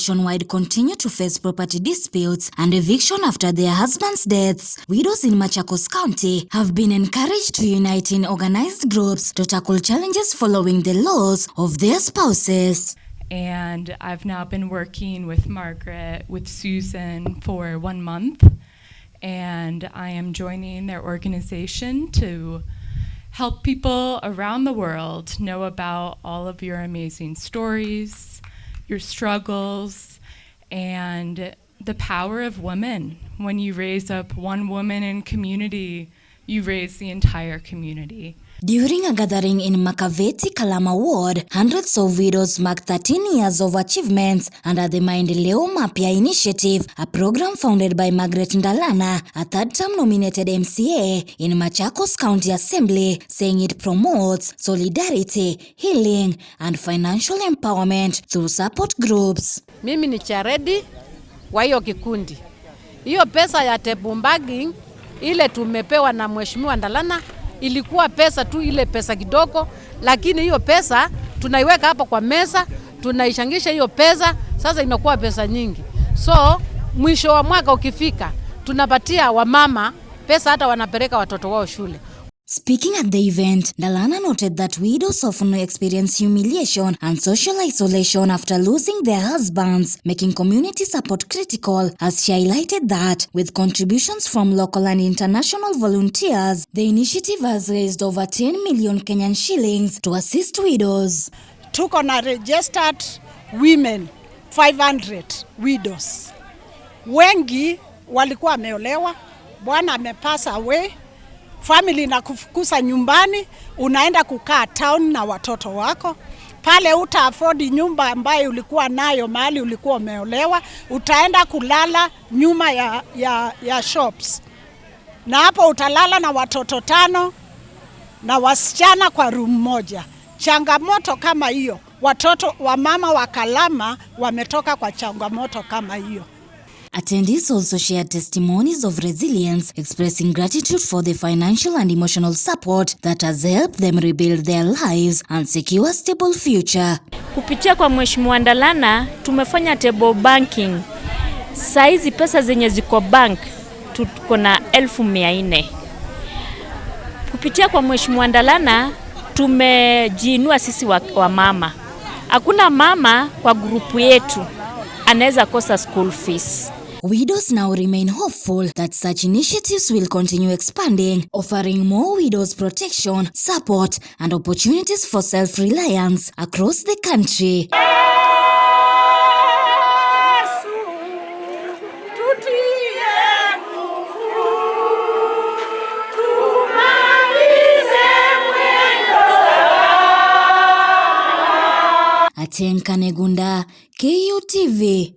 nationwide continue to face property disputes and eviction after their husbands' deaths, widows in Machakos County have been encouraged to unite in organized groups to tackle challenges following the loss of their spouses. And I've now been working with Margaret, with Susan for 1 month, and I am joining their organization to help people around the world know about all of your amazing stories, your struggles, and the power of women. When you raise up one woman in community, you raise the entire community. During a gathering in Makaveti, Kalama Ward, hundreds of widows marked 13 years of achievements under the Maendeleo Mapya Initiative, a program founded by Margaret Ndalana, a third-term nominated MCA in Machakos County Assembly, saying it promotes solidarity, healing, and financial empowerment through support groups. Mimi ni charedi wa hiyo kikundi. Hiyo pesa ya table bagging ile tumepewa na Mheshimiwa Ndalana ilikuwa pesa tu, ile pesa kidogo, lakini hiyo pesa tunaiweka hapo kwa meza, tunaishangisha hiyo pesa, sasa inakuwa pesa nyingi. So mwisho wa mwaka ukifika, tunapatia wamama pesa, hata wanapeleka watoto wao shule. Speaking at the event, Ndalana noted that widows often experience humiliation and social isolation after losing their husbands, making community support critical, as she highlighted that, with contributions from local and international volunteers, the initiative has raised over 10 million Kenyan shillings to assist widows. Tuko na registered women 500 widows. Wengi walikuwa wameolewa, bwana amepass away, family na kufukuza nyumbani, unaenda kukaa town na watoto wako. Pale uta afford nyumba ambayo ulikuwa nayo mahali ulikuwa umeolewa, utaenda kulala nyuma ya shops. Na hapo utalala na watoto 5 na wasichana kwa room moja. Changamoto kama hiyo, watoto wa mama wa Kalama wametoka kwa changamoto kama hiyo. Attendees also shared testimonies of resilience, expressing gratitude for the financial and emotional support that has helped them rebuild their lives and secure a stable future. Kupitia kwa Mheshimiwa Ndalana tumefanya table banking. Saizi pesa zenye ziko bank tuko na 1400. Kupitia kwa Mheshimiwa Ndalana tumejiinua sisi wa mama. Hakuna mama kwa grupu yetu anaweza kosa school fees. Widows now remain hopeful that such initiatives will continue expanding, offering more widows protection, support, and opportunities for self-reliance across the country. Atienka Negunda, KUTV.